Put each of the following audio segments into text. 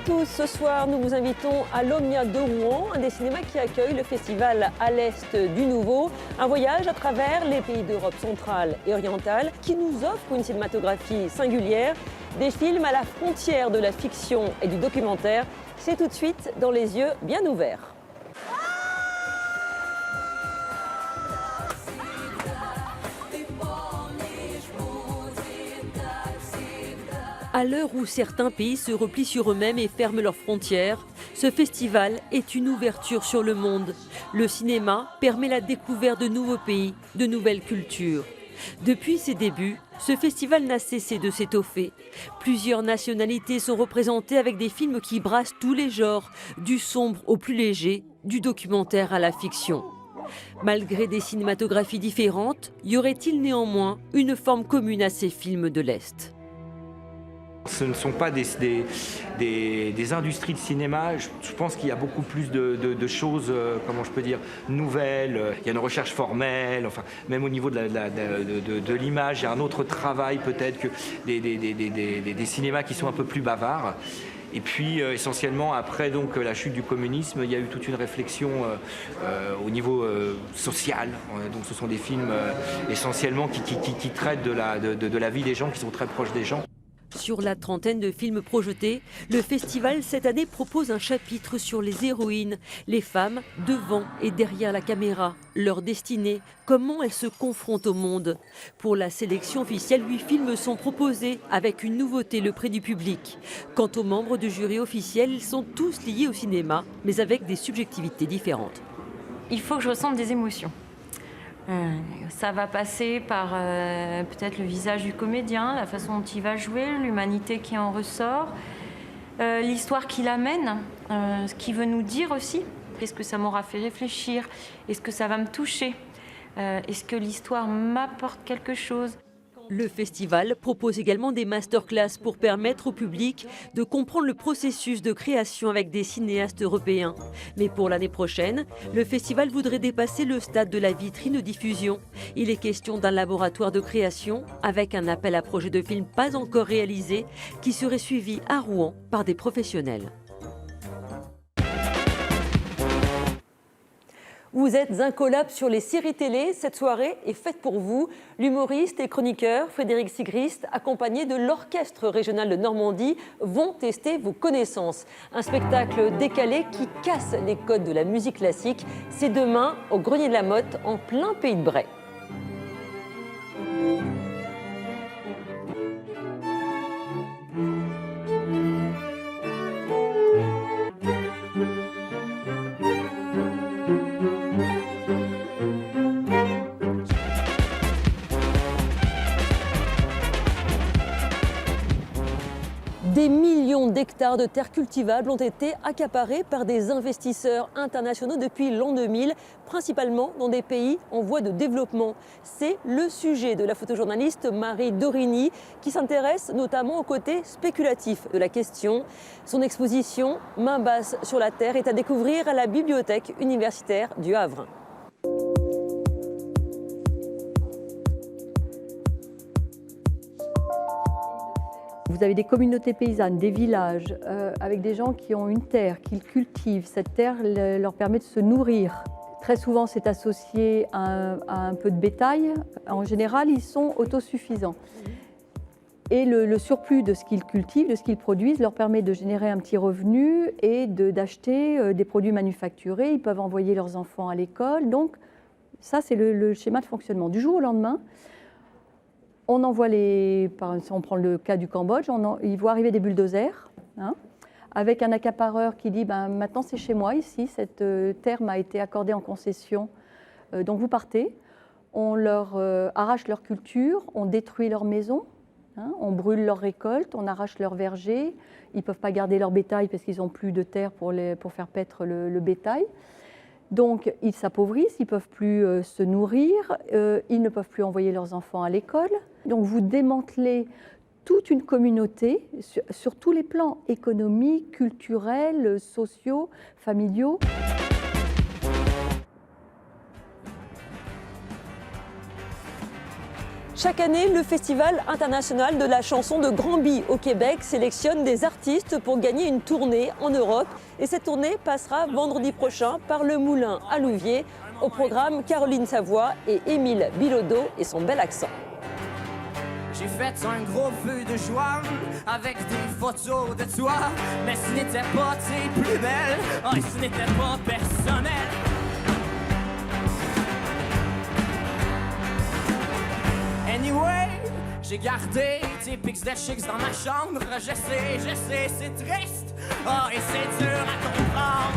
tous, ce soir nous vous invitons à l'Omnia de Rouen, un des cinémas qui accueille le festival à l'Est du Nouveau. Un voyage à travers les pays d'Europe centrale et orientale qui nous offre une cinématographie singulière, des films à la frontière de la fiction et du documentaire. C'est tout de suite dans les yeux bien ouverts. À l'heure où certains pays se replient sur eux-mêmes et ferment leurs frontières, ce festival est une ouverture sur le monde. Le cinéma permet la découverte de nouveaux pays, de nouvelles cultures. Depuis ses débuts, ce festival n'a cessé de s'étoffer. Plusieurs nationalités sont représentées avec des films qui brassent tous les genres, du sombre au plus léger, du documentaire à la fiction. Malgré des cinématographies différentes, y aurait-il néanmoins une forme commune à ces films de l'Est ? Ce ne sont pas des industries de cinéma. Je pense qu'il y a beaucoup plus de choses, comment je peux dire, nouvelles. Il y a une recherche formelle, enfin, même au niveau de l'image, il y a un autre travail peut-être que des cinémas qui sont un peu plus bavards. Et puis essentiellement après donc la chute du communisme, il y a eu toute une réflexion au niveau social. Donc ce sont des films essentiellement qui traitent de la vie des gens, qui sont très proches des gens. Sur la trentaine de films projetés, le festival cette année propose un chapitre sur les héroïnes, les femmes devant et derrière la caméra, leur destinée, comment elles se confrontent au monde. Pour la sélection officielle, 8 films sont proposés avec une nouveauté, le prix du public. Quant aux membres du jury officiel, ils sont tous liés au cinéma, mais avec des subjectivités différentes. Il faut que je ressente des émotions. Ça va passer par peut-être le visage du comédien, la façon dont il va jouer, l'humanité qui en ressort, l'histoire qu'il amène, ce qu'il veut nous dire aussi. Est-ce que ça m'aura fait réfléchir? Est-ce que ça va me toucher? Est-ce que l'histoire m'apporte quelque chose? Le festival propose également des masterclass pour permettre au public de comprendre le processus de création avec des cinéastes européens. Mais pour l'année prochaine, le festival voudrait dépasser le stade de la vitrine de diffusion. Il est question d'un laboratoire de création avec un appel à projet de film pas encore réalisé qui serait suivi à Rouen par des professionnels. Vous êtes un collab sur les séries télé. Cette soirée est faite pour vous. L'humoriste et chroniqueur Frédéric Sigrist, accompagné de l'Orchestre régional de Normandie, vont tester vos connaissances. Un spectacle décalé qui casse les codes de la musique classique. C'est demain au Grenier de la Motte, en plein Pays de Bray. Des millions d'hectares de terres cultivables ont été accaparés par des investisseurs internationaux depuis l'an 2000, principalement dans des pays en voie de développement. C'est le sujet de la photojournaliste Marie Dorini, qui s'intéresse notamment au côté spéculatif de la question. Son exposition « Main basse sur la terre » est à découvrir à la Bibliothèque universitaire du Havre. Vous avez des communautés paysannes, des villages, avec des gens qui ont une terre, qu'ils cultivent. Cette terre leur permet de se nourrir. Très souvent, c'est associé à un peu de bétail. En général, ils sont autosuffisants. Et le surplus de ce qu'ils cultivent, de ce qu'ils produisent, leur permet de générer un petit revenu et d'acheter des produits manufacturés. Ils peuvent envoyer leurs enfants à l'école. Donc, ça, c'est le schéma de fonctionnement. Du jour au lendemain, on envoie on prend le cas du Cambodge, ils voient arriver des bulldozers, avec un accapareur qui dit maintenant c'est chez moi ici, cette terre m'a été accordée en concession, donc vous partez. On leur arrache leur culture, on détruit leur maison, on brûle leurs récoltes, on arrache leurs vergers, ils ne peuvent pas garder leur bétail parce qu'ils n'ont plus de terre pour faire paître le bétail. Donc, ils s'appauvrissent, ils ne peuvent plus se nourrir, ils ne peuvent plus envoyer leurs enfants à l'école. Donc, vous démantelez toute une communauté sur tous les plans économiques, culturels, sociaux, familiaux. Chaque année, le Festival international de la chanson de Granby au Québec sélectionne des artistes pour gagner une tournée en Europe. Et cette tournée passera vendredi prochain par le Moulin à Louviers. Au programme, Caroline Savoie et Émile Bilodeau et son bel accent. J'ai fait un gros feu de joie avec des photos de toi. Mais ce n'était pas tes plus belles, oh, ce n'était pas personnel. Anyway, j'ai gardé tes pics de chicks dans ma chambre. Je sais, c'est triste, oh, et c'est dur à comprendre.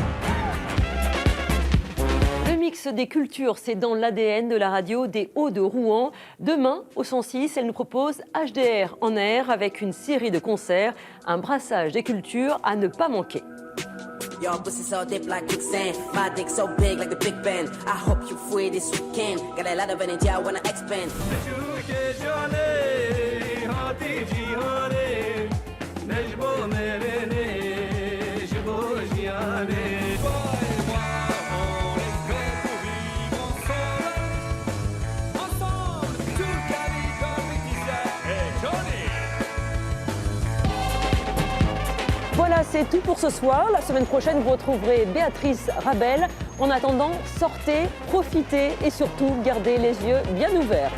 Le mix des cultures, c'est dans l'ADN de la radio des Hauts de Rouen. Demain, au 106, elle nous propose HDR en air avec une série de concerts, un brassage des cultures à ne pas manquer. Your pussy so deep like quicksand. My dick so big like the Big Ben. I hope you free this weekend. Got a lot of energy, I wanna expand. Voilà, c'est tout pour ce soir. La semaine prochaine, vous retrouverez Béatrice Rabel. En attendant, sortez, profitez et surtout, gardez les yeux bien ouverts.